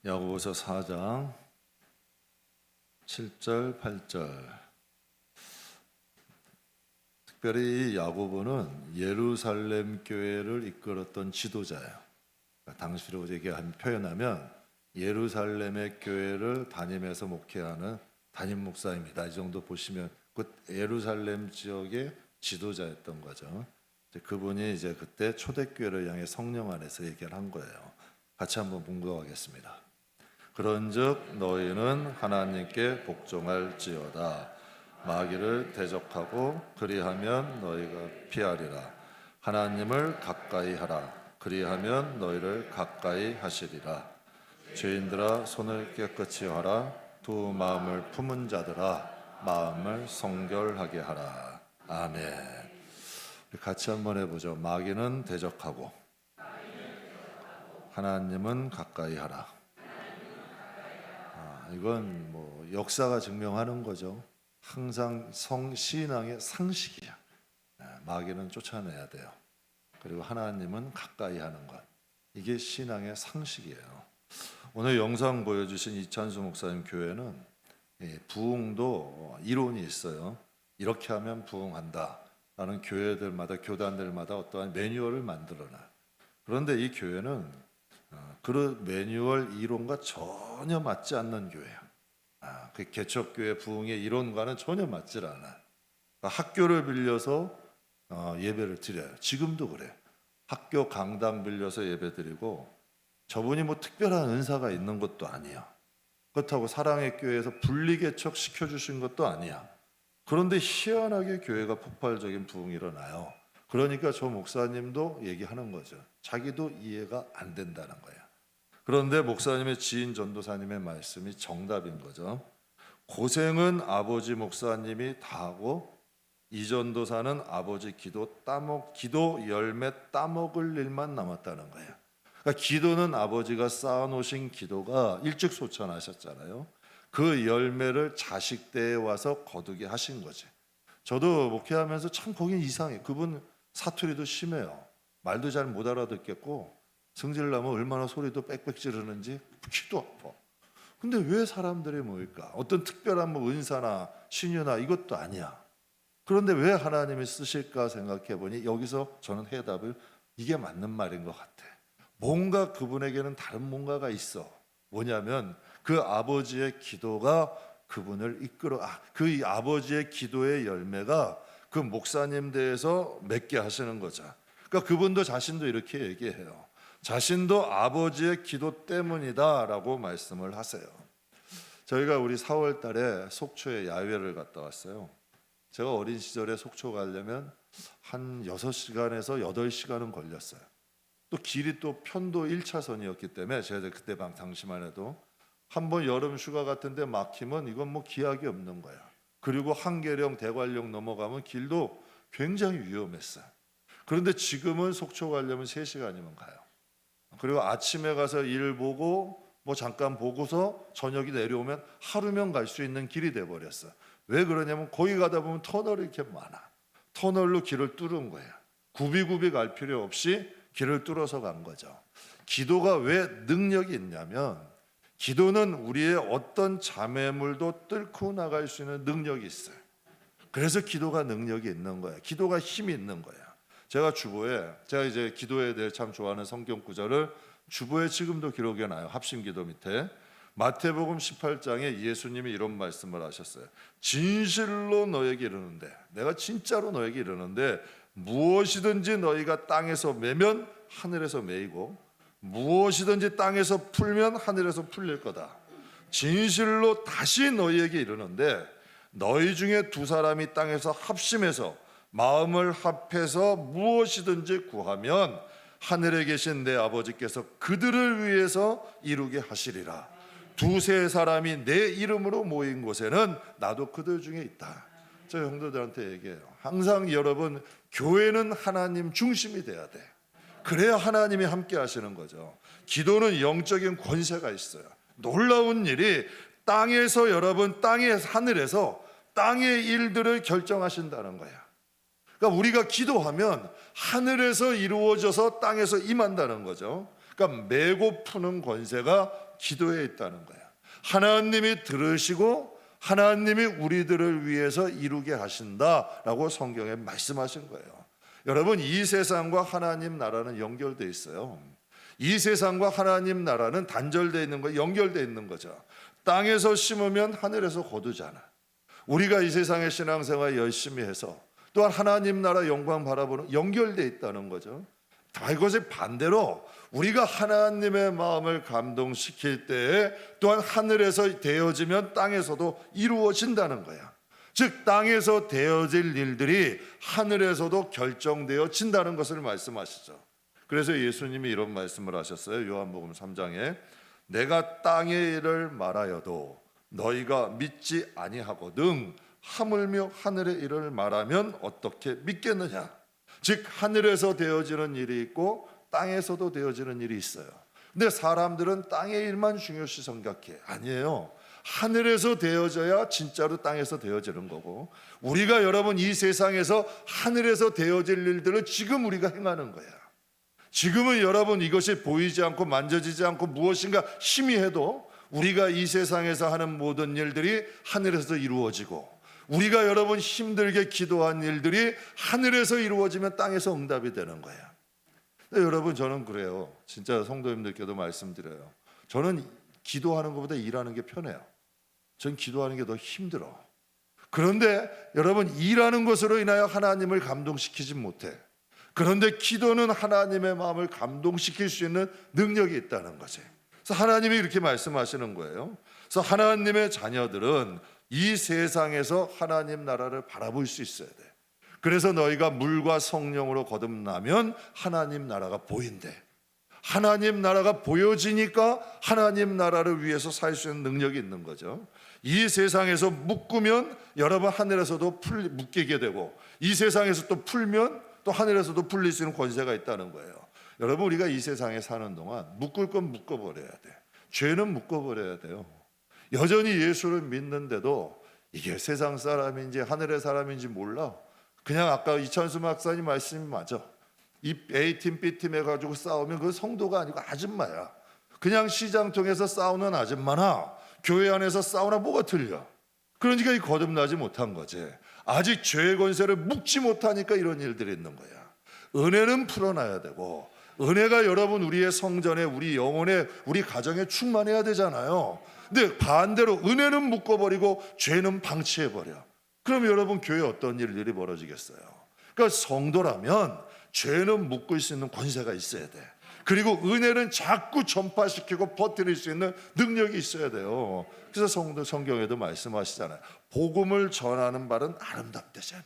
야고보서 4장 7절 8절. 특별히 이 야고보는 예루살렘 교회를 이끌었던 지도자예요. 당시로 표현하면 예루살렘의 교회를 담임해서 목회하는 담임 목사입니다. 이 정도 보시면 그 예루살렘 지역의 지도자였던 거죠. 그분이 이제 그때 초대교회를 향해 성령 안에서 얘기를 한 거예요. 같이 한번 봉독하겠습니다. 그런즉 너희는 하나님께 복종할지어다. 마귀를 대적하고 그리하면 너희가 피하리라. 하나님을 가까이 하라. 그리하면 너희를 가까이 하시리라. 죄인들아 손을 깨끗이 하라. 두 마음을 품은 자들아 마음을 성결하게 하라. 아멘. 같이 한번 해보죠. 마귀는 대적하고 하나님은 가까이 하라. 이건 뭐 역사가 증명하는 거죠. 항상 신앙의 상식이야. 마귀는 쫓아내야 돼요. 그리고 하나님은 가까이 하는 것. 이게 신앙의 상식이에요. 오늘 영상 보여주신 이찬수 목사님 교회는 부흥도 이론이 있어요. 이렇게 하면 부흥한다 라는 교회들마다 교단들마다 어떠한 매뉴얼을 만들어놔요. 그런데 이 교회는 그 매뉴얼 이론과 전혀 맞지 않는 교회야. 그 개척교회 부흥의 이론과는 전혀 맞질 않아. 학교를 빌려서 예배를 드려요. 지금도 그래. 학교 강당 빌려서 예배 드리고, 저분이 뭐 특별한 은사가 있는 것도 아니야. 그렇다고 사랑의 교회에서 분리개척 시켜주신 것도 아니야. 그런데 희한하게 교회가 폭발적인 부흥이 일어나요. 그러니까 저 목사님도 얘기하는 거죠. 자기도 이해가 안 된다는 거예요. 그런데 목사님의 지인 전도사님의 말씀이 정답인 거죠. 고생은 아버지 목사님이 다 하고 이 전도사는 아버지 기도 열매 따먹을 일만 남았다는 거예요. 그러니까 기도는 아버지가 쌓아놓으신 기도가 일찍 소천하셨잖아요. 그 열매를 자식 때에 와서 거두게 하신 거지. 저도 목회하면서 참 거긴 이상해. 그분 사투리도 심해요. 말도 잘 못 알아듣겠고 성질나면 얼마나 소리도 빽빽 지르는지 귀도 아파. 근데 왜 사람들이 모일까? 어떤 특별한 뭐 은사나 신유나 이것도 아니야. 그런데 왜 하나님이 쓰실까 생각해 보니 여기서 저는 해답을 이게 맞는 말인 것 같아. 뭔가 그분에게는 다른 뭔가가 있어. 뭐냐면 그 아버지의 기도가 그분을 그 아버지의 기도의 열매가 그 목사님 대해서 맺게 하시는 거죠. 그러니까 그분도 자신도 이렇게 얘기해요. 자신도 아버지의 기도 때문이다라고 말씀을 하세요. 저희가 우리 4월 달에 속초에 야외를 갔다 왔어요. 제가 어린 시절에 속초 가려면 한 6시간에서 8시간은 걸렸어요. 또 길이 또 편도 1차선이었기 때문에 제가 그때 당시만 해도 한번 여름 휴가 같은데 막히면 이건 뭐 기약이 없는 거야. 그리고 한계령 대관령 넘어가면 길도 굉장히 위험했어요. 그런데 지금은 속초 가려면 3시간이면 가요. 그리고 아침에 가서 일 보고 뭐 잠깐 보고서 저녁이 내려오면 하루면 갈 수 있는 길이 돼버렸어요. 왜 그러냐면 거기 가다 보면 터널이 이렇게 많아. 터널로 길을 뚫은 거예요. 굽이굽이 갈 필요 없이 길을 뚫어서 간 거죠. 기도가 왜 능력이 있냐면 기도는 우리의 어떤 장애물도 뚫고 나갈 수 있는 능력이 있어요. 그래서 기도가 능력이 있는 거예요. 기도가 힘이 있는 거예요. 제가 이제 기도에 대해 참 좋아하는 성경 구절을 주보에 지금도 기록해 놔요. 합심기도 밑에 마태복음 18장에 예수님이 이런 말씀을 하셨어요. 진실로 너에게 이르는데, 내가 진짜로 너에게 이르는데 무엇이든지 너희가 땅에서 매면 하늘에서 매이고 무엇이든지 땅에서 풀면 하늘에서 풀릴 거다. 진실로 다시 너희에게 이르는데 너희 중에 2사람이 땅에서 합심해서 마음을 합해서 무엇이든지 구하면 하늘에 계신 내 아버지께서 그들을 위해서 이루게 하시리라. 2-3사람이 내 이름으로 모인 곳에는 나도 그들 중에 있다. 저 형제들한테 얘기해요. 항상 여러분, 교회는 하나님 중심이 돼야 돼. 그래야 하나님이 함께 하시는 거죠. 기도는 영적인 권세가 있어요. 놀라운 일이 땅에서 여러분, 하늘에서 땅의 일들을 결정하신다는 거야. 그러니까 우리가 기도하면 하늘에서 이루어져서 땅에서 임한다는 거죠. 그러니까 메고 푸는 권세가 기도에 있다는 거예요. 하나님이 들으시고 하나님이 우리들을 위해서 이루게 하신다라고 성경에 말씀하신 거예요. 여러분, 이 세상과 하나님 나라는 연결되어 있어요. 이 세상과 하나님 나라는 단절되어 있는 거, 연결되어 있는 거죠. 땅에서 심으면 하늘에서 거두잖아. 우리가 이 세상의 신앙생활 열심히 해서 또한 하나님 나라 영광 바라보는 연결되어 있다는 거죠. 다 이것이 반대로 우리가 하나님의 마음을 감동시킬 때에 또한 하늘에서 되어지면 땅에서도 이루어진다는 거야. 즉 땅에서 되어질 일들이 하늘에서도 결정되어진다는 것을 말씀하시죠. 그래서 예수님이 이런 말씀을 하셨어요. 요한복음 3장에 내가 땅의 일을 말하여도 너희가 믿지 아니하거든 하물며 하늘의 일을 말하면 어떻게 믿겠느냐. 즉 하늘에서 되어지는 일이 있고 땅에서도 되어지는 일이 있어요. 근데 사람들은 땅의 일만 중요시 생각해. 아니에요. 하늘에서 되어져야 진짜로 땅에서 되어지는 거고, 우리가 여러분 이 세상에서 하늘에서 되어질 일들을 지금 우리가 행하는 거야. 지금은 여러분 이것이 보이지 않고 만져지지 않고 무엇인가 희미해도 우리가 이 세상에서 하는 모든 일들이 하늘에서 이루어지고, 우리가 여러분 힘들게 기도한 일들이 하늘에서 이루어지면 땅에서 응답이 되는 거야. 근데 여러분 저는 그래요. 진짜 성도님들께도 말씀드려요. 저는 기도하는 것보다 일하는 게 편해요. 전 기도하는 게 더 힘들어. 그런데 여러분 일하는 것으로 인하여 하나님을 감동시키지 못해. 그런데 기도는 하나님의 마음을 감동시킬 수 있는 능력이 있다는 거지. 그래서 하나님이 이렇게 말씀하시는 거예요. 그래서 하나님의 자녀들은 이 세상에서 하나님 나라를 바라볼 수 있어야 돼. 그래서 너희가 물과 성령으로 거듭나면 하나님 나라가 보인대. 하나님 나라가 보여지니까 하나님 나라를 위해서 살 수 있는 능력이 있는 거죠. 이 세상에서 묶으면 여러분 하늘에서도 묶이게 되고, 이 세상에서 또 풀면 또 하늘에서도 풀릴 수 있는 권세가 있다는 거예요. 여러분 우리가 이 세상에 사는 동안 묶을 건 묶어버려야 돼. 죄는 묶어버려야 돼요. 여전히 예수를 믿는데도 이게 세상 사람인지 하늘의 사람인지 몰라. 그냥 아까 이찬수 박사님 말씀이 맞아. 이 A팀 B팀 해가지고 싸우면 그건 성도가 아니고 아줌마야. 그냥 시장통에서 싸우는 아줌마나 교회 안에서 싸우나 뭐가 틀려. 그러니까 이 거듭나지 못한 거지. 아직 죄의 권세를 묶지 못하니까 이런 일들이 있는 거야. 은혜는 풀어놔야 되고, 은혜가 여러분 우리의 성전에, 우리 영혼에, 우리 가정에 충만해야 되잖아요. 근데 반대로 은혜는 묶어버리고 죄는 방치해버려. 그럼 여러분 교회에 어떤 일들이 벌어지겠어요? 그러니까 성도라면 죄는 묶을 수 있는 권세가 있어야 돼. 그리고 은혜는 자꾸 전파시키고 퍼뜨릴 수 있는 능력이 있어야 돼요. 그래서 성경에도 말씀하시잖아요. 복음을 전하는 바는 아름답대잖아.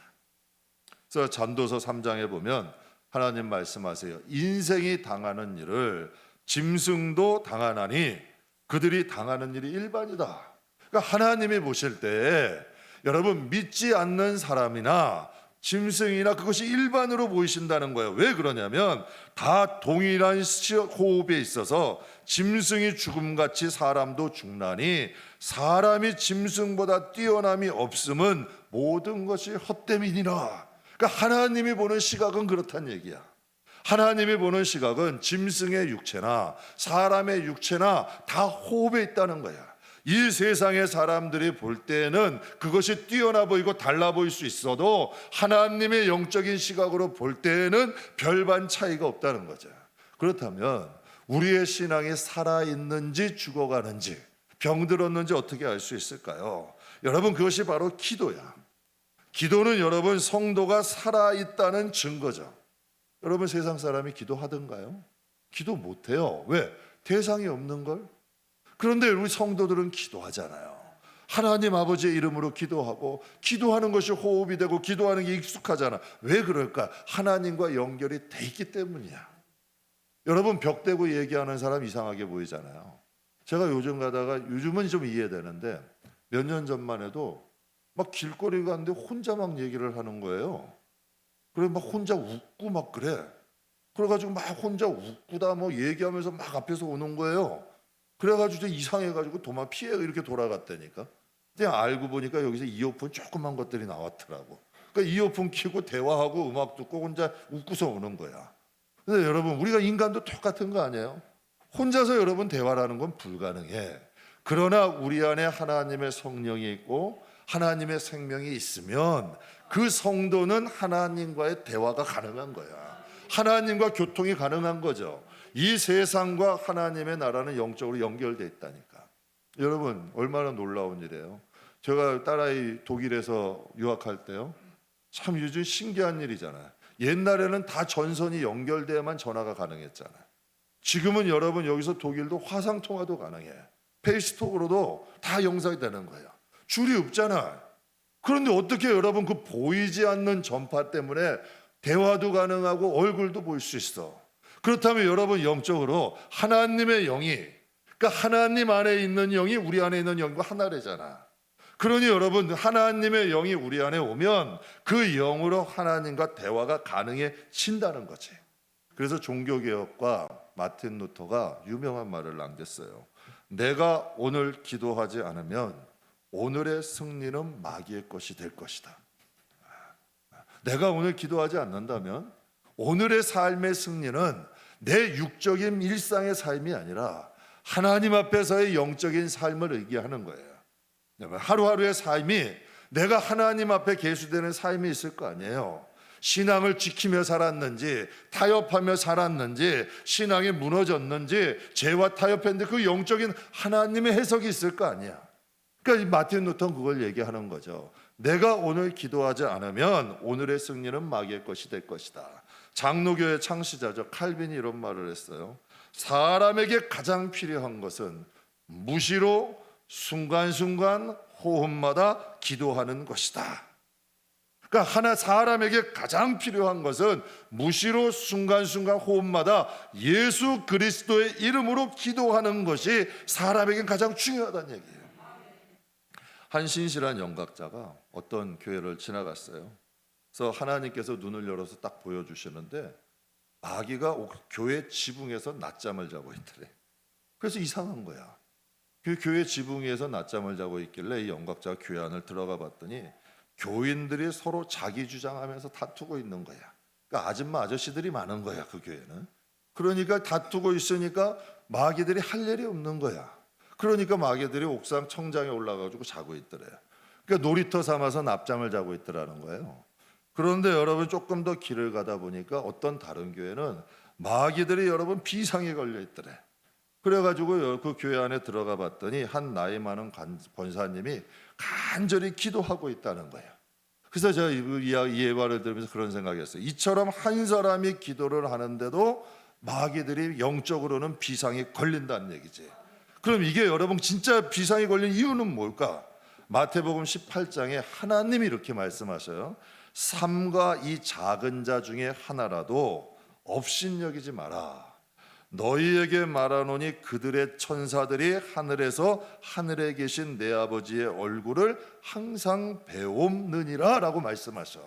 그래서 전도서 3장에 보면 하나님 말씀하세요. 인생이 당하는 일을 짐승도 당하나니 그들이 당하는 일이 일반이다. 그러니까 하나님이 보실 때 여러분 믿지 않는 사람이나 짐승이나 그것이 일반으로 보이신다는 거예요. 왜 그러냐면 다 동일한 호흡에 있어서 짐승이 죽음같이 사람도 죽나니 사람이 짐승보다 뛰어남이 없음은 모든 것이 헛됨이니라. 그러니까 하나님이 보는 시각은 그렇다는 얘기야. 하나님이 보는 시각은 짐승의 육체나 사람의 육체나 다 호흡에 있다는 거야. 이 세상의 사람들이 볼 때는 그것이 뛰어나 보이고 달라 보일 수 있어도 하나님의 영적인 시각으로 볼 때는 별반 차이가 없다는 거죠. 그렇다면 우리의 신앙이 살아있는지 죽어가는지 병들었는지 어떻게 알 수 있을까요? 여러분 그것이 바로 기도야. 기도는 여러분 성도가 살아있다는 증거죠. 여러분 세상 사람이 기도하던가요? 기도 못해요. 왜? 대상이 없는 걸. 그런데 우리 성도들은 기도하잖아요. 하나님 아버지의 이름으로 기도하고 기도하는 것이 호흡이 되고 기도하는 게 익숙하잖아. 왜 그럴까? 하나님과 연결이 돼 있기 때문이야. 여러분 벽 대고 얘기하는 사람 이상하게 보이잖아요. 제가 요즘 가다가 요즘은 좀 이해되는데 몇 년 전만 해도 막 길거리 가는데 혼자 막 얘기를 하는 거예요. 그래 막 혼자 웃고 막 그래. 그래가지고 막 혼자 웃고다 뭐 얘기하면서 막 앞에서 오는 거예요. 그래가지고 이상해가지고 도망 피해 이렇게 돌아갔다니까. 그냥 알고 보니까 여기서 이어폰 조그만 것들이 나왔더라고. 그러니까 이어폰 켜고 대화하고 음악 듣고 혼자 웃고서 오는 거야. 근데 여러분 우리가 인간도 똑같은 거 아니에요? 혼자서 여러분 대화라는 건 불가능해. 그러나 우리 안에 하나님의 성령이 있고 하나님의 생명이 있으면 그 성도는 하나님과의 대화가 가능한 거야. 하나님과 교통이 가능한 거죠. 이 세상과 하나님의 나라는 영적으로 연결되어 있다니까. 여러분 얼마나 놀라운 일이에요. 제가 딸아이 독일에서 유학할 때요, 참 요즘 신기한 일이잖아요. 옛날에는 다 전선이 연결돼야만 전화가 가능했잖아요. 지금은 여러분 여기서 독일도 화상통화도 가능해. 페이스톡으로도 다 영상이 되는 거예요. 줄이 없잖아. 그런데 어떻게 여러분 그 보이지 않는 전파 때문에 대화도 가능하고 얼굴도 볼 수 있어. 그렇다면 여러분 영적으로 하나님의 영이, 그러니까 하나님 안에 있는 영이 우리 안에 있는 영과 하나래잖아. 그러니 여러분 하나님의 영이 우리 안에 오면 그 영으로 하나님과 대화가 가능해진다는 거지. 그래서 종교개혁과 마틴 루터가 유명한 말을 남겼어요. 내가 오늘 기도하지 않으면 오늘의 승리는 마귀의 것이 될 것이다. 내가 오늘 기도하지 않는다면 오늘의 삶의 승리는 내 육적인 일상의 삶이 아니라 하나님 앞에서의 영적인 삶을 의기하는 거예요. 하루하루의 삶이 내가 하나님 앞에 계수되는 삶이 있을 거 아니에요. 신앙을 지키며 살았는지, 타협하며 살았는지, 신앙이 무너졌는지, 죄와 타협했는데 그 영적인 하나님의 해석이 있을 거 아니야. 그러니까 마틴 루터는 그걸 얘기하는 거죠. 내가 오늘 기도하지 않으면 오늘의 승리는 마귀의 것이 될 것이다. 장로교의 창시자죠. 칼빈이 이런 말을 했어요. 사람에게 가장 필요한 것은 무시로 순간순간 호흡마다 기도하는 것이다. 그러니까 사람에게 가장 필요한 것은 무시로 순간순간 호흡마다 예수 그리스도의 이름으로 기도하는 것이 사람에게 가장 중요하다는 얘기예요. 한 신실한 영각자가 어떤 교회를 지나갔어요. 그래서 하나님께서 눈을 열어서 딱 보여주시는데 마귀가 교회 지붕에서 낮잠을 자고 있더래. 그래서 이상한 거야. 그 교회 지붕 위에서 낮잠을 자고 있길래 이 영각자가 교회 안을 들어가 봤더니 교인들이 서로 자기 주장하면서 다투고 있는 거야. 그러니까 아줌마 아저씨들이 많은 거야, 그 교회는. 그러니까 다투고 있으니까 마귀들이 할 일이 없는 거야. 그러니까 마귀들이 옥상 청장에 올라가지고 자고 있더래요. 그러니까 놀이터 삼아서 낮잠을 자고 있더라는 거예요. 그런데 여러분 조금 더 길을 가다 보니까 어떤 다른 교회는 마귀들이 여러분 비상에 걸려 있더래. 그래가지고 그 교회 안에 들어가 봤더니 한 나이 많은 권사님이 간절히 기도하고 있다는 거예요. 그래서 제가 이 예화를 들으면서 그런 생각했어요. 이처럼 한 사람이 기도를 하는데도 마귀들이 영적으로는 비상이 걸린다는 얘기지. 그럼 이게 여러분 진짜 비상이 걸린 이유는 뭘까? 마태복음 18장에 하나님이 이렇게 말씀하셔요. 삼가 이 작은 자 중에 하나라도 업신여기지 마라. 너희에게 말하노니 그들의 천사들이 하늘에서 하늘에 계신 내 아버지의 얼굴을 항상 배움느니라 라고 말씀하셔.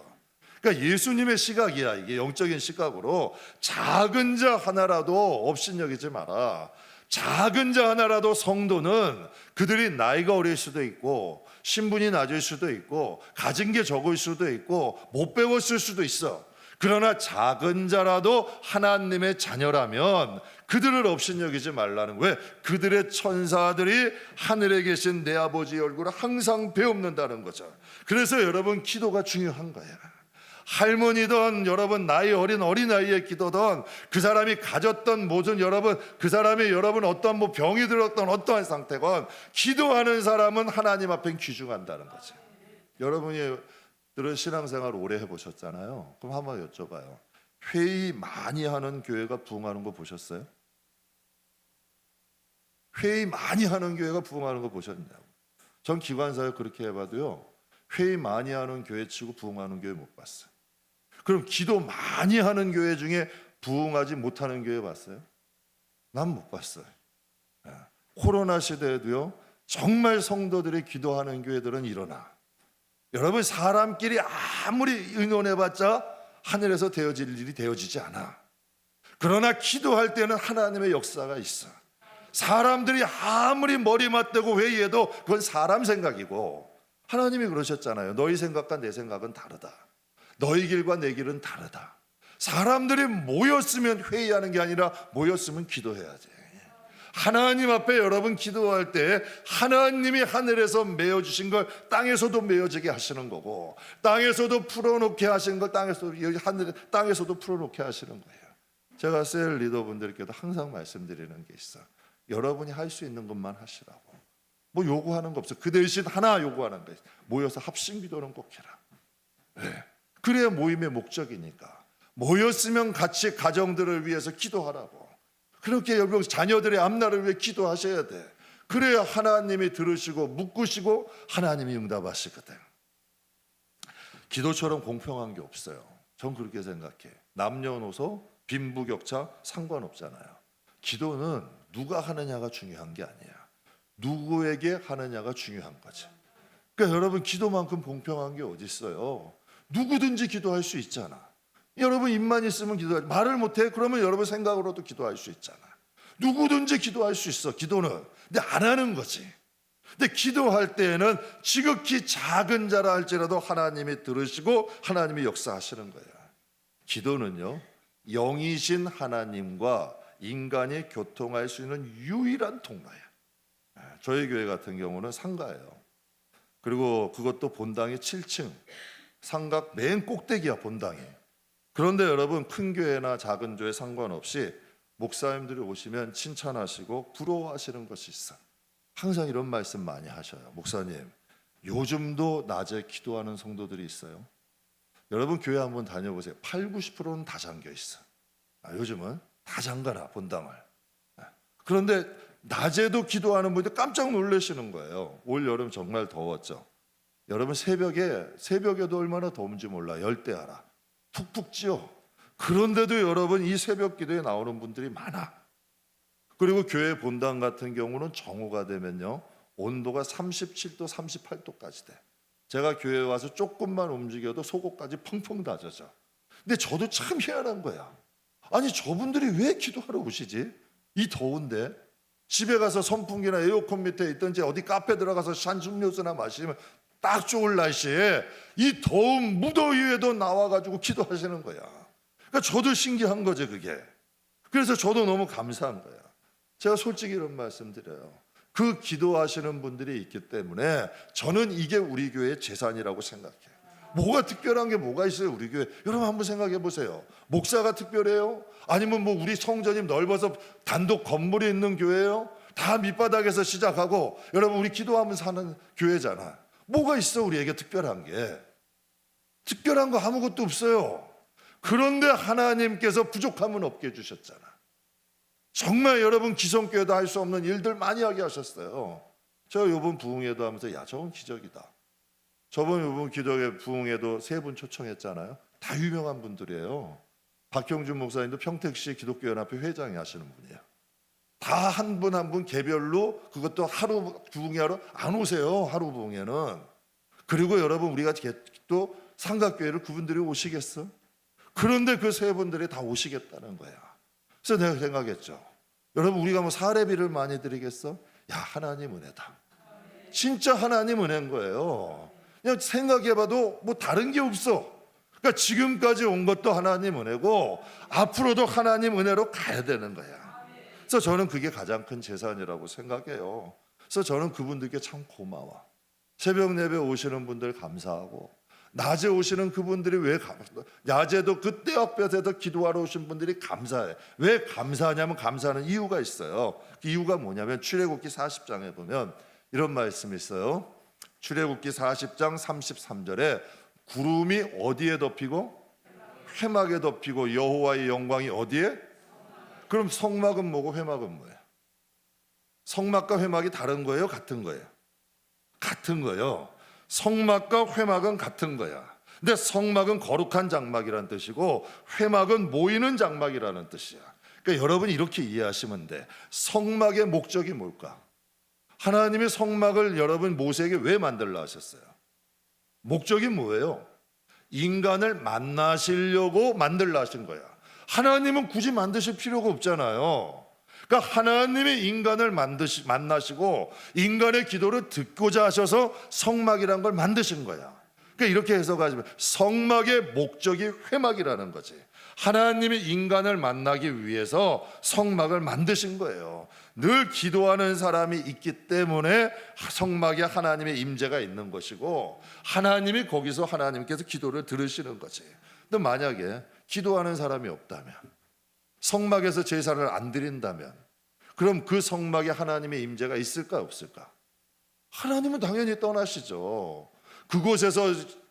그러니까 예수님의 시각이야. 이게 영적인 시각으로 작은 자 하나라도 업신여기지 마라. 작은 자 하나라도 성도는 그들이 나이가 어릴 수도 있고 신분이 낮을 수도 있고 가진 게 적을 수도 있고 못 배웠을 수도 있어. 그러나 작은 자라도 하나님의 자녀라면 그들을 업신여기지 말라는 거예요. 그들의 천사들이 하늘에 계신 내 아버지의 얼굴을 항상 배움는다는 거죠. 그래서 여러분 기도가 중요한 거예요. 할머니든 여러분 나이 어린 어린아이의 기도든 그 사람이 가졌던 모든 여러분 그 사람이 여러분 어떤 병이 들었던 어떠한 상태건 기도하는 사람은 하나님 앞에 귀중한다는 거죠. 여러분이 신앙생활 오래 해보셨잖아요. 그럼 한번 여쭤봐요. 회의 많이 하는 교회가 부흥하는 거 보셨어요? 회의 많이 하는 교회가 부흥하는 거 보셨냐고. 전 기관사역 그렇게 해봐도요, 회의 많이 하는 교회 치고 부흥하는 교회 못 봤어요. 그럼 기도 많이 하는 교회 중에 부흥하지 못하는 교회 봤어요? 난 못 봤어요. 코로나 시대에도요, 정말 성도들이 기도하는 교회들은 일어나. 여러분 사람끼리 아무리 의논해봤자 하늘에서 되어질 일이 되어지지 않아. 그러나 기도할 때는 하나님의 역사가 있어. 사람들이 아무리 머리 맞대고 회의해도 그건 사람 생각이고 하나님이 그러셨잖아요. 너희 생각과 내 생각은 다르다. 너희 길과 내 길은 다르다. 사람들이 모였으면 회의하는 게 아니라 모였으면 기도해야지. 하나님 앞에 여러분 기도할 때 하나님이 하늘에서 메어주신 걸 땅에서도 메어지게 하시는 거고, 땅에서도 풀어놓게 하시는 걸 땅에서도 풀어놓게 하시는 거예요. 제가 셀 리더분들께도 항상 말씀드리는 게 있어. 여러분이 할 수 있는 것만 하시라고. 뭐 요구하는 거 없어. 그 대신 하나 요구하는 거 있어. 모여서 합심 기도는 꼭 해라. 네. 그래야 모임의 목적이니까. 모였으면 같이 가정들을 위해서 기도하라고. 그렇게 여러분 자녀들의 앞날을 위해 기도하셔야 돼. 그래야 하나님이 들으시고 묶으시고 하나님이 응답하시거든. 기도처럼 공평한 게 없어요. 전 그렇게 생각해. 남녀노소 빈부격차 상관없잖아요. 기도는 누가 하느냐가 중요한 게 아니야. 누구에게 하느냐가 중요한 거지. 그러니까 여러분 기도만큼 공평한 게 어디 있어요? 누구든지 기도할 수 있잖아. 여러분 입만 있으면 기도하지. 말을 못해? 그러면 여러분 생각으로도 기도할 수 있잖아. 누구든지 기도할 수 있어, 기도는. 근데 안 하는 거지. 근데 기도할 때에는 지극히 작은 자라 할지라도 하나님이 들으시고 하나님이 역사하시는 거예요. 기도는요, 영이신 하나님과 인간이 교통할 수 있는 유일한 통로예요. 저희 교회 같은 경우는 상가예요. 그리고 그것도 본당이 7층, 상가 맨 꼭대기야, 본당이. 그런데 여러분 큰 교회나 작은 교회 상관없이 목사님들이 오시면 칭찬하시고 부러워하시는 것이 있어. 항상 이런 말씀 많이 하셔요. 목사님, 요즘도 낮에 기도하는 성도들이 있어요. 여러분 교회 한번 다녀보세요. 80~90%는 다 잠겨 있어. 요즘은 다 잠가놔, 본당을. 그런데 낮에도 기도하는 분들 깜짝 놀라시는 거예요. 올 여름 정말 더웠죠. 여러분 새벽에도 얼마나 더운지 몰라. 열대야라. 푹푹 찌요. 그런데도 여러분 이 새벽 기도에 나오는 분들이 많아. 그리고 교회 본당 같은 경우는 정오가 되면요, 온도가 37도, 38도까지 돼. 제가 교회에 와서 조금만 움직여도 속옷까지 펑펑 다 젖어. 근데 저도 참 희한한 거야. 아니 저분들이 왜 기도하러 오시지? 이 더운데. 집에 가서 선풍기나 에어컨 밑에 있든지 어디 카페 들어가서 샨 음료수나 마시면 딱 좋을 날씨에 이 더운 무더위에도 나와가지고 기도하시는 거야. 그러니까 저도 신기한 거죠, 그게. 그래서 저도 너무 감사한 거야. 제가 솔직히 이런 말씀 드려요. 그 기도하시는 분들이 있기 때문에 저는 이게 우리 교회의 재산이라고 생각해요. 뭐가 특별한 게 뭐가 있어요, 우리 교회? 여러분 한번 생각해 보세요. 목사가 특별해요? 아니면 뭐 우리 성전이 넓어서 단독 건물이 있는 교회예요? 다 밑바닥에서 시작하고 여러분 우리 기도하면서 사는 교회잖아. 뭐가 있어, 우리에게 특별한 게? 특별한 거 아무것도 없어요. 그런데 하나님께서 부족함은 없게 해주셨잖아. 정말 여러분 기성교회도 할 수 없는 일들 많이 하게 하셨어요. 저 이번 부흥회도 하면서 야, 저건 기적이다. 저번 기도회 부흥회도 3분 초청했잖아요. 다 유명한 분들이에요. 박형준 목사님도 평택시 기독교연합회 회장이 하시는 분이에요. 다 한 분 한 분 개별로, 그것도 하루 부흥회하러 안 오세요, 하루 부흥회는. 그리고 여러분 우리가 또 삼각교회를 그분들이 오시겠어? 그런데 그 3분들이 다 오시겠다는 거야. 그래서 내가 생각했죠. 여러분 우리가 뭐 사례비를 많이 드리겠어? 야, 하나님 은혜다. 진짜 하나님 은혜인 거예요. 그냥 생각해봐도 뭐 다른 게 없어. 그러니까 지금까지 온 것도 하나님 은혜고 앞으로도 하나님 은혜로 가야 되는 거야. 그래서 저는 그게 가장 큰 재산이라고 생각해요. 그래서 저는 그분들께 참 고마워. 새벽 예배 오시는 분들 감사하고, 낮에 오시는 그분들이 왜 낮에도 그때 앞에서 기도하러 오신 분들이 감사해. 왜 감사하냐면 감사하는 이유가 있어요. 그 이유가 뭐냐면 출애굽기 40장에 보면 이런 말씀이 있어요. 출애굽기 40장 33절에 구름이 어디에 덮이고? 회막에 덮이고 여호와의 영광이 어디에? 그럼 성막은 뭐고 회막은 뭐예요? 성막과 회막이 다른 거예요? 같은 거예요? 같은 거예요. 성막과 회막은 같은 거야. 근데 성막은 거룩한 장막이라는 뜻이고 회막은 모이는 장막이라는 뜻이야. 그러니까 여러분이 이렇게 이해하시면 돼. 성막의 목적이 뭘까? 하나님이 성막을 여러분 모세에게 왜 만들라 하셨어요? 목적이 뭐예요? 인간을 만나시려고 만들라 하신 거야. 하나님은 굳이 만드실 필요가 없잖아요. 그러니까 하나님이 인간을 만나시고 인간의 기도를 듣고자 하셔서 성막이라는 걸 만드신 거야. 그러니까 이렇게 해석하시면 성막의 목적이 회막이라는 거지. 하나님이 인간을 만나기 위해서 성막을 만드신 거예요. 늘 기도하는 사람이 있기 때문에 성막에 하나님의 임재가 있는 것이고, 하나님이 거기서 하나님께서 기도를 들으시는 거지. 근데 만약에 기도하는 사람이 없다면, 성막에서 제사를 안 드린다면, 그럼 그 성막에 하나님의 임재가 있을까 없을까? 하나님은 당연히 떠나시죠. 그곳에서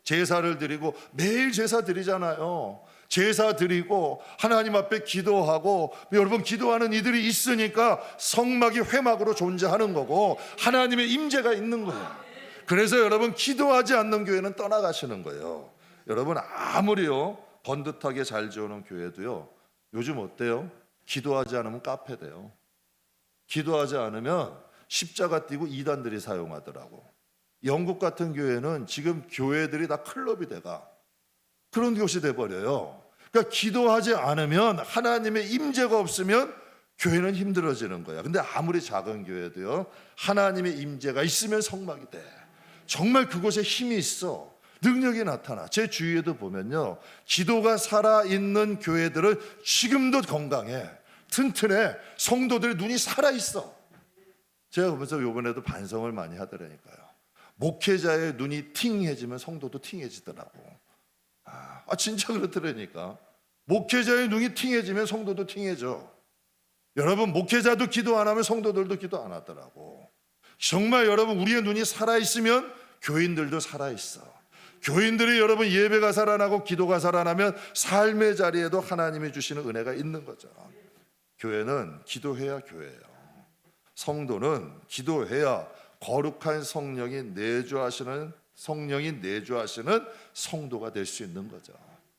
제사를 드리고, 매일 제사 드리잖아요. 제사 드리고 하나님 앞에 기도하고, 여러분 기도하는 이들이 있으니까 성막이 회막으로 존재하는 거고 하나님의 임재가 있는 거예요. 그래서 여러분 기도하지 않는 교회는 떠나가시는 거예요. 여러분 아무리요 번듯하게 잘 지어놓은 교회도요, 요즘 어때요? 기도하지 않으면 카페 돼요. 기도하지 않으면 십자가 띄고 이단들이 사용하더라고. 영국 같은 교회는 지금 교회들이 다 클럽이 돼가 그런 곳이 돼버려요. 그러니까 기도하지 않으면, 하나님의 임재가 없으면 교회는 힘들어지는 거야. 근데 아무리 작은 교회도요, 하나님의 임재가 있으면 성막이 돼. 정말 그곳에 힘이 있어. 능력이 나타나. 제 주위에도 보면요, 기도가 살아있는 교회들은 지금도 건강해, 튼튼해. 성도들의 눈이 살아있어. 제가 보면서 이번에도 반성을 많이 하더라니까요. 목회자의 눈이 팅해지면 성도도 팅해지더라고. 진짜 그렇더라니까. 목회자의 눈이 팅해지면 성도도 팅해져. 여러분 목회자도 기도 안 하면 성도들도 기도 안 하더라고. 정말 여러분 우리의 눈이 살아있으면 교인들도 살아있어. 교인들이 여러분 예배가 살아나고 기도가 살아나면 삶의 자리에도 하나님이 주시는 은혜가 있는 거죠. 교회는 기도해야 교회예요. 성도는 기도해야 거룩한 성령이 내주하시는 성도가 될 수 있는 거죠.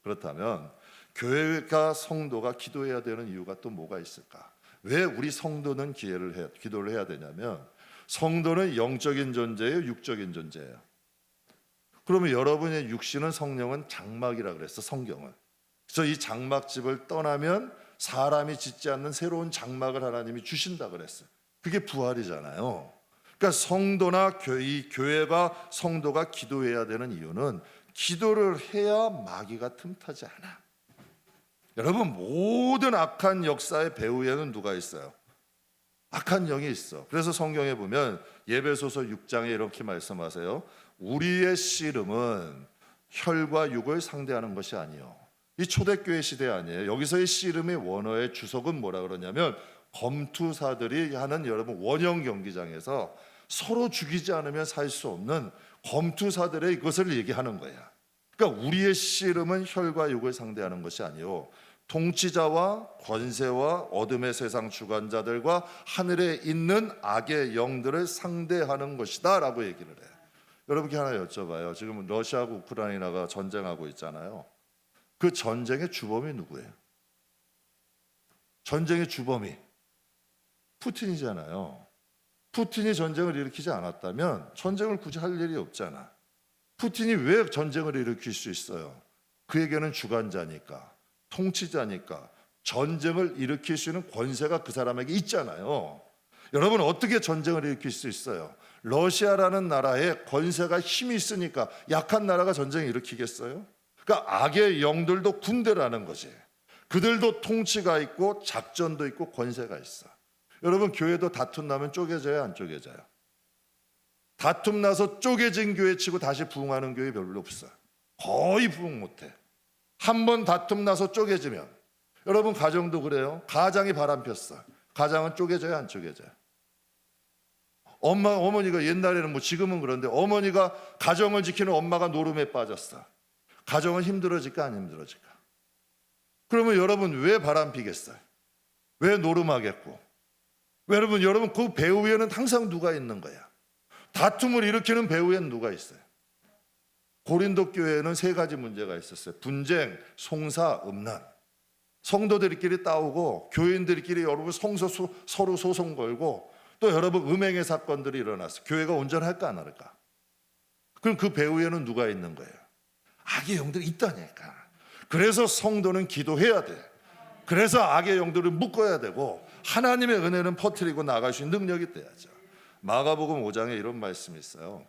그렇다면 교회가 성도가 기도해야 되는 이유가 또 뭐가 있을까? 왜 우리 성도는 기도를 해야 되냐면, 성도는 영적인 존재예요, 육적인 존재예요? 그러면 여러분의 육신은, 성령은 장막이라 그랬어, 성경은. 그래서 이 장막집을 떠나면 사람이 짓지 않는 새로운 장막을 하나님이 주신다 그랬어요. 그게 부활이잖아요. 그러니까 성도나 교회가, 성도가 기도해야 되는 이유는 기도를 해야 마귀가 틈타지 않아. 여러분 모든 악한 역사의 배후에는 누가 있어요? 악한 영이 있어. 그래서 성경에 보면 예배소서 6장에 이렇게 말씀하세요. 우리의 씨름은 혈과 육을 상대하는 것이 아니요. 이 초대교회 시대 아니에요. 여기서의 씨름의 원어의 주석은 뭐라 그러냐면, 검투사들이 하는 여러분 원형 경기장에서 서로 죽이지 않으면 살 수 없는 검투사들의 것을 얘기하는 거야. 그러니까 우리의 씨름은 혈과 육을 상대하는 것이 아니요, 통치자와 권세와 어둠의 세상 주관자들과 하늘에 있는 악의 영들을 상대하는 것이다 라고 얘기를 해. 여러분께 하나 여쭤봐요. 지금 러시아하고 우크라이나가 전쟁하고 있잖아요. 그 전쟁의 주범이 누구예요? 전쟁의 주범이 푸틴이잖아요. 푸틴이 전쟁을 일으키지 않았다면 전쟁을 굳이 할 일이 없잖아. 푸틴이 왜 전쟁을 일으킬 수 있어요? 그에게는 주관자니까, 통치자니까, 전쟁을 일으킬 수 있는 권세가 그 사람에게 있잖아요. 여러분 어떻게 전쟁을 일으킬 수 있어요? 러시아라는 나라에 권세가 힘이 있으니까 약한 나라가 전쟁을 일으키겠어요? 그러니까 악의 영들도 군대라는 거지. 그들도 통치가 있고 작전도 있고 권세가 있어. 여러분 교회도 다툼 나면 쪼개져요, 안 쪼개져요? 다툼 나서 쪼개진 교회 치고 다시 부흥하는 교회 별로 없어. 거의 부흥 못해. 한 번 다툼 나서 쪼개지면, 여러분 가정도 그래요. 가장이 바람폈어. 가장은 쪼개져요, 안 쪼개져요? 어머니가 옛날에는 뭐 지금은 그런데 어머니가 가정을 지키는 엄마가 노름에 빠졌어. 가정은 힘들어질까 안 힘들어질까? 그러면 여러분 왜 바람피겠어요? 왜 노름하겠고? 여러분 그 배후에는 항상 누가 있는 거야? 다툼을 일으키는 배후에는 누가 있어요? 고린도 교회에는 세 가지 문제가 있었어요. 분쟁, 송사, 음란. 성도들끼리 싸우고 교인들끼리 여러분 서로 소송 걸고, 또 여러분 음행의 사건들이 일어났어요. 교회가 온전할까 안 할까? 그럼 그 배후에는 누가 있는 거예요? 악의 영들이 있다니까. 그래서 성도는 기도해야 돼. 그래서 악의 영들을 묶어야 되고 하나님의 은혜는 퍼뜨리고 나갈 수 있는 능력이 돼야죠. 마가복음 5장에 이런 말씀이 있어요.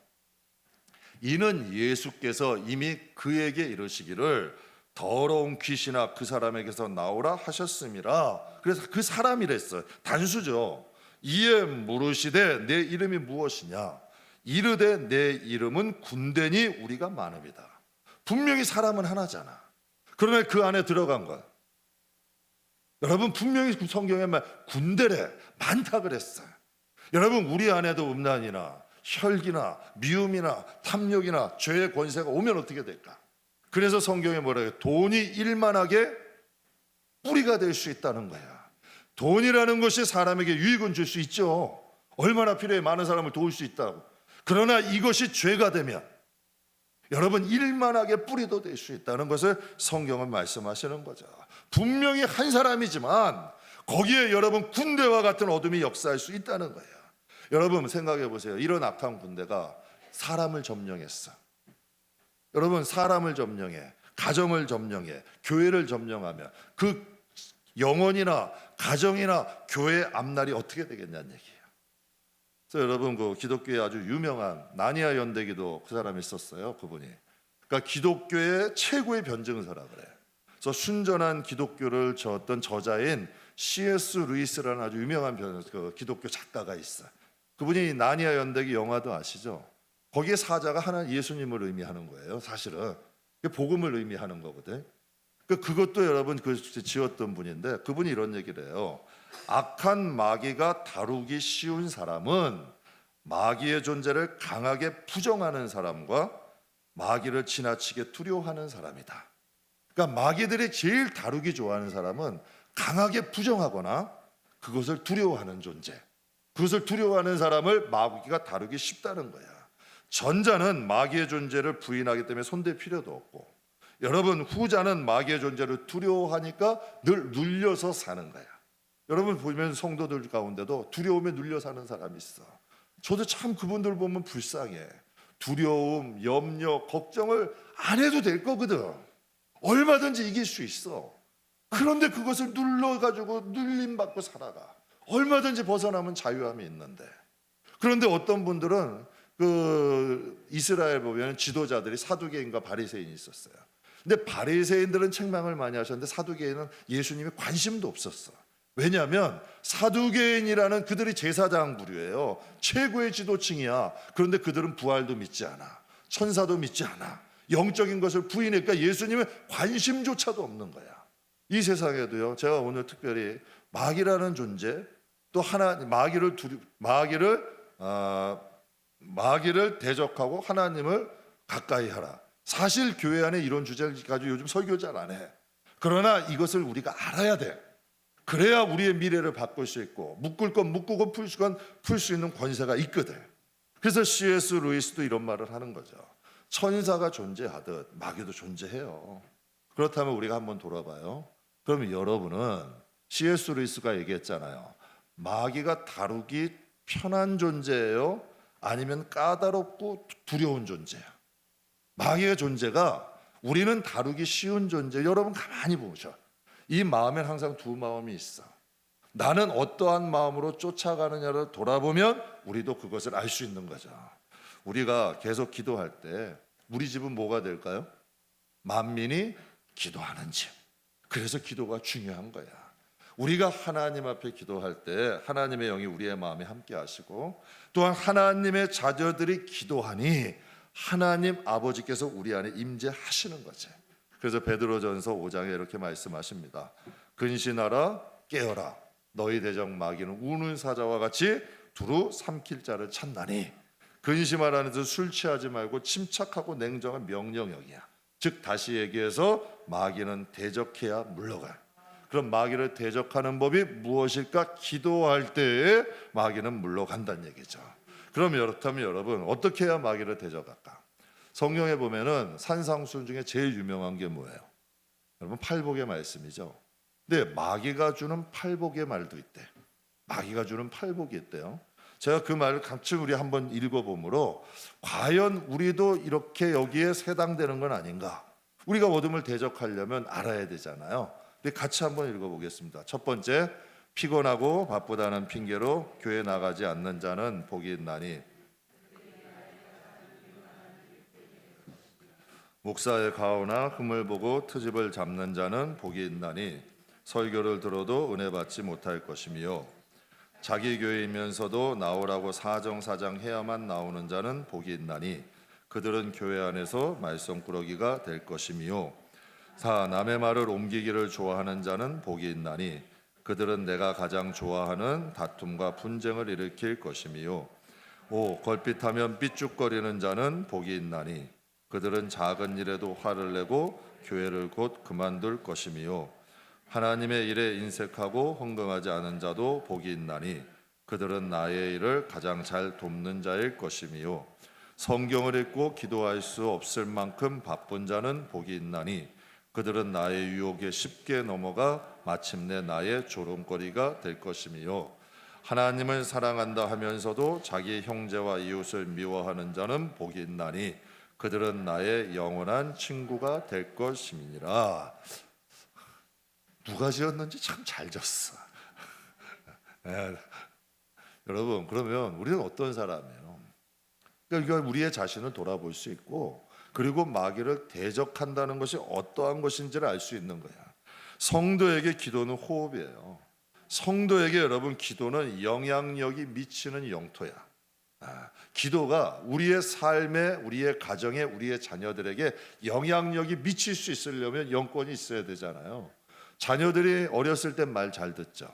이는 예수께서 이미 그에게 이르시기를 더러운 귀신아 그 사람에게서 나오라 하셨음이라. 그래서 그 사람이랬어요. 단수죠. 이에 물으시되 내 이름이 무엇이냐. 이르되 내 이름은 군대니 우리가 많음이다. 분명히 사람은 하나잖아. 그러나 그 안에 들어간 것, 여러분 분명히 성경에 군대래 많다 그랬어요. 여러분 우리 안에도 음란이나 혈기나 미움이나 탐욕이나 죄의 권세가 오면 어떻게 될까? 그래서 성경에 뭐라 해요? 돈이 일만하게 뿌리가 될 수 있다는 거야. 돈이라는 것이 사람에게 유익은 줄 수 있죠. 얼마나 필요해. 많은 사람을 도울 수 있다고. 그러나 이것이 죄가 되면 여러분 일만하게 뿌리도 될 수 있다는 것을 성경은 말씀하시는 거죠. 분명히 한 사람이지만 거기에 여러분 군대와 같은 어둠이 역사할 수 있다는 거예요. 여러분 생각해 보세요. 이런 악한 군대가 사람을 점령했어. 여러분 사람을 점령해, 가정을 점령해, 교회를 점령하면 그 영혼이나 가정이나 교회의 앞날이 어떻게 되겠냐는 얘기예요. 그래서 여러분 그 기독교에 아주 유명한 나니아 연대기도 그 사람이 있었어요. 그분이. 그러니까 기독교의 최고의 변증서라 그래. 그래서 순전한 기독교를 저었던 저자인 C.S. 루이스라는 아주 유명한 기독교 작가가 있어. 그분이 나니아 연대기 영화도 아시죠? 거기에 사자가 하나님 예수님을 의미하는 거예요. 사실은 복음을 의미하는 거거든. 그것도 여러분 그 지었던 분인데 그분이 이런 얘기를 해요. 악한 마귀가 다루기 쉬운 사람은 마귀의 존재를 강하게 부정하는 사람과 마귀를 지나치게 두려워하는 사람이다. 그러니까 마귀들이 제일 다루기 좋아하는 사람은 강하게 부정하거나 그것을 두려워하는 존재. 그것을 두려워하는 사람을 마귀가 다루기 쉽다는 거야. 전자는 마귀의 존재를 부인하기 때문에 손댈 필요도 없고, 여러분 후자는 마귀의 존재를 두려워하니까 늘 눌려서 사는 거야. 여러분 보면 성도들 가운데도 두려움에 눌려 사는 사람이 있어. 저도 참 그분들 보면 불쌍해. 두려움, 염려, 걱정을 안 해도 될 거거든. 얼마든지 이길 수 있어. 그런데 그것을 눌러가지고 눌림받고 살아가. 얼마든지 벗어나면 자유함이 있는데. 그런데 어떤 분들은 그 이스라엘 보면 지도자들이 사두개인과 바리새인이 있었어요. 근데 바리새인들은 책망을 많이 하셨는데 사두개인은 예수님이 관심도 없었어. 왜냐하면 사두개인이라는 그들이 제사장 부류예요. 최고의 지도층이야. 그런데 그들은 부활도 믿지 않아. 천사도 믿지 않아. 영적인 것을 부인하니까 예수님의 관심조차도 없는 거야. 이 세상에도요. 제가 오늘 특별히 마귀라는 존재, 또 하나 마귀를 대적하고 하나님을 가까이 하라. 사실 교회 안에 이런 주제를 가지고 요즘 설교 잘 안 해. 그러나 이것을 우리가 알아야 돼. 그래야 우리의 미래를 바꿀 수 있고 묶을 건 묶고 풀 수 있는 권세가 있거든. 그래서 C.S. 루이스도 이런 말을 하는 거죠. 천사가 존재하듯 마귀도 존재해요. 그렇다면 우리가 한번 돌아봐요. 그러면 여러분은 C.S. 루이스가 얘기했잖아요. 마귀가 다루기 편한 존재예요? 아니면 까다롭고 두려운 존재예요? 마귀의 존재가 우리는 다루기 쉬운 존재. 여러분 가만히 보셔. 이 마음엔 항상 두 마음이 있어. 나는 어떠한 마음으로 쫓아가느냐를 돌아보면 우리도 그것을 알 수 있는 거죠. 우리가 계속 기도할 때 우리 집은 뭐가 될까요? 만민이 기도하는 집. 그래서 기도가 중요한 거야. 우리가 하나님 앞에 기도할 때 하나님의 영이 우리의 마음에 함께 하시고, 또한 하나님의 자녀들이 기도하니 하나님 아버지께서 우리 안에 임재하시는 거지. 그래서 베드로전서 5장에 이렇게 말씀하십니다. 근신하라 깨어라. 너희 대적 마귀는 우는 사자와 같이 두루 삼킬 자를 찾나니. 근심하라는 뜻은 술 취하지 말고 침착하고 냉정한 명령형이야. 즉 다시 얘기해서 마귀는 대적해야 물러가. 그럼 마귀를 대적하는 법이 무엇일까? 기도할 때에 마귀는 물러간다는 얘기죠. 그럼 그렇다면 여러분 어떻게 해야 마귀를 대적할까? 성경에 보면은 산상수훈 중에 제일 유명한 게 뭐예요? 여러분 팔복의 말씀이죠. 근데 마귀가 주는 팔복의 말도 있대. 마귀가 주는 팔복이 있대요. 제가 그 말을 같이 우리 한번 읽어보므로 과연 우리도 이렇게 여기에 해당되는 건 아닌가? 우리가 어둠을 대적하려면 알아야 되잖아요. 근데 같이 한번 읽어보겠습니다. 첫 번째, 피곤하고 바쁘다는 핑계로 교회 나가지 않는 자는 복이 있나니. 목사의 가오나 흠을 보고 트집을 잡는 자는 복이 있나니 설교를 들어도 은혜 받지 못할 것이며 자기 교회이면서도 나오라고 사정사장 해야만 나오는 자는 복이 있나니 그들은 교회 안에서 말썽꾸러기가 될 것이며 남의 말을 옮기기를 좋아하는 자는 복이 있나니 그들은 내가 가장 좋아하는 다툼과 분쟁을 일으킬 것이며 걸핏하면 삐죽거리는 자는 복이 있나니 그들은 작은 일에도 화를 내고 교회를 곧 그만둘 것이며 하나님의 일에 인색하고 헌금하지 않은 자도 복이 있나니 그들은 나의 일을 가장 잘 돕는 자일 것이며 성경을 읽고 기도할 수 없을 만큼 바쁜 자는 복이 있나니 그들은 나의 유혹에 쉽게 넘어가 마침내 나의 조롱거리가 될 것이며 하나님을 사랑한다 하면서도 자기 형제와 이웃을 미워하는 자는 복이 있나니 그들은 나의 영원한 친구가 될 것임이니라. 누가 지었는지 참 잘 졌어. 여러분, 그러면 우리는 어떤 사람이에요? 그러니까 우리의 자신을 돌아볼 수 있고, 그리고 마귀를 대적한다는 것이 어떠한 것인지를 알 수 있는 거야. 성도에게 기도는 호흡이에요. 성도에게 여러분 기도는 영향력이 미치는 영토야. 기도가 우리의 삶에, 우리의 가정에, 우리의 자녀들에게 영향력이 미칠 수 있으려면 영권이 있어야 되잖아요. 자녀들이 어렸을 땐 말 잘 듣죠.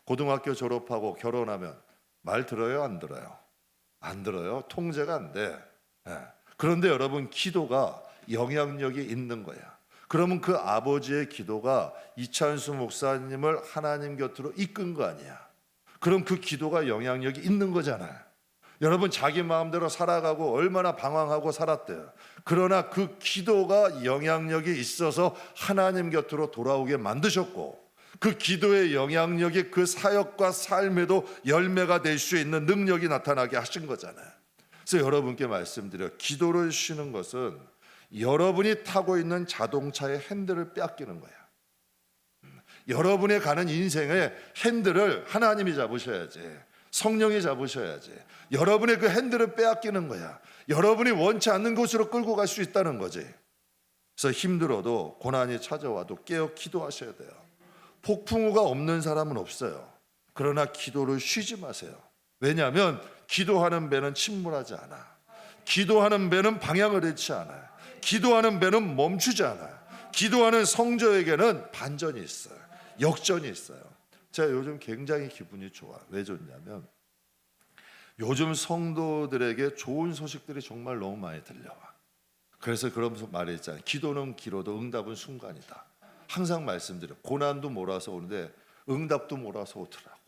고등학교 졸업하고 결혼하면 말 들어요, 안 들어요? 안 들어요. 통제가 안 돼. 그런데 여러분 기도가 영향력이 있는 거야. 그러면 그 아버지의 기도가 이찬수 목사님을 하나님 곁으로 이끈 거 아니야. 그럼 그 기도가 영향력이 있는 거잖아요. 여러분 자기 마음대로 살아가고 얼마나 방황하고 살았대요. 그러나 그 기도가 영향력이 있어서 하나님 곁으로 돌아오게 만드셨고 그 기도의 영향력이 그 사역과 삶에도 열매가 될 수 있는 능력이 나타나게 하신 거잖아요. 그래서 여러분께 말씀드려, 기도를 쉬는 것은 여러분이 타고 있는 자동차의 핸들을 빼앗기는 거야. 여러분이 가는 인생의 핸들을 하나님이 잡으셔야지, 성령이 잡으셔야지. 여러분의 그 핸들을 빼앗기는 거야. 여러분이 원치 않는 곳으로 끌고 갈 수 있다는 거지. 그래서 힘들어도 고난이 찾아와도 깨어 기도하셔야 돼요. 폭풍우가 없는 사람은 없어요. 그러나 기도를 쉬지 마세요. 왜냐하면 기도하는 배는 침몰하지 않아. 기도하는 배는 방향을 잃지 않아요. 기도하는 배는 멈추지 않아요. 기도하는 성도에게는 반전이 있어요. 역전이 있어요. 제가 요즘 굉장히 기분이 좋아. 왜 좋냐면 요즘 성도들에게 좋은 소식들이 정말 너무 많이 들려와. 그래서 그러면서 말했잖아요. 기도는 길어도 응답은 순간이다. 항상 말씀드려. 고난도 몰아서 오는데 응답도 몰아서 오더라고.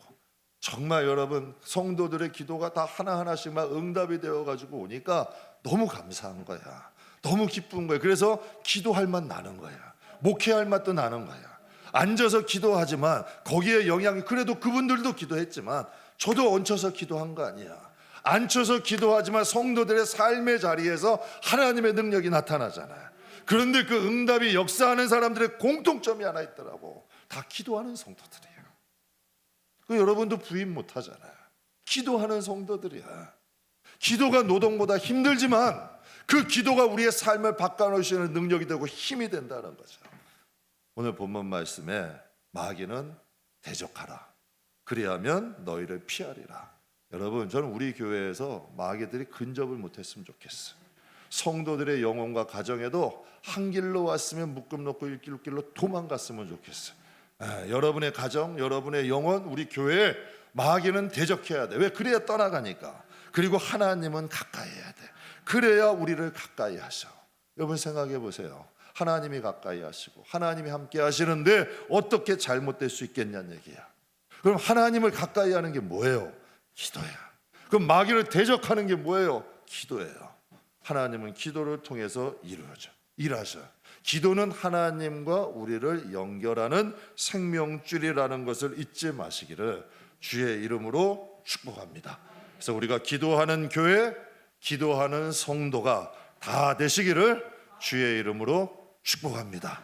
정말 여러분 성도들의 기도가 다 하나하나씩 막 응답이 되어가지고 오니까 너무 감사한 거야. 너무 기쁜 거야. 그래서 기도할 맛 나는 거야. 목회할 맛도 나는 거야. 앉아서 기도하지만 거기에 영향이, 그래도 그분들도 기도했지만 저도 얹혀서 기도한 거 아니야. 앉혀서 기도하지만 성도들의 삶의 자리에서 하나님의 능력이 나타나잖아요. 그런데 그 응답이 역사하는 사람들의 공통점이 하나 있더라고. 다 기도하는 성도들이에요. 그 여러분도 부인 못 하잖아요. 기도하는 성도들이야. 기도가 노동보다 힘들지만 그 기도가 우리의 삶을 바꿔놓으시는 능력이 되고 힘이 된다는 거죠. 오늘 본문 말씀에 마귀는 대적하라. 그리하면 너희를 피하리라. 여러분 저는 우리 교회에서 마귀들이 근접을 못했으면 좋겠어요. 성도들의 영혼과 가정에도 한 길로 왔으면 묶음 놓고 일길로 도망갔으면 좋겠어요. 여러분의 가정, 여러분의 영혼, 우리 교회에 마귀는 대적해야 돼. 왜? 그래야 떠나가니까. 그리고 하나님은 가까이 해야 돼. 그래야 우리를 가까이 하셔. 여러분 생각해 보세요. 하나님이 가까이 하시고 하나님이 함께 하시는데 어떻게 잘못될 수 있겠냐는 얘기야. 그럼 하나님을 가까이 하는 게 뭐예요? 기도야. 그럼 마귀를 대적하는 게 뭐예요? 기도예요. 하나님은 기도를 통해서 일하셔. 기도는 하나님과 우리를 연결하는 생명줄이라는 것을 잊지 마시기를 주의 이름으로 축복합니다. 그래서 우리가 기도하는 교회, 기도하는 성도가 다 되시기를 주의 이름으로 축복합니다.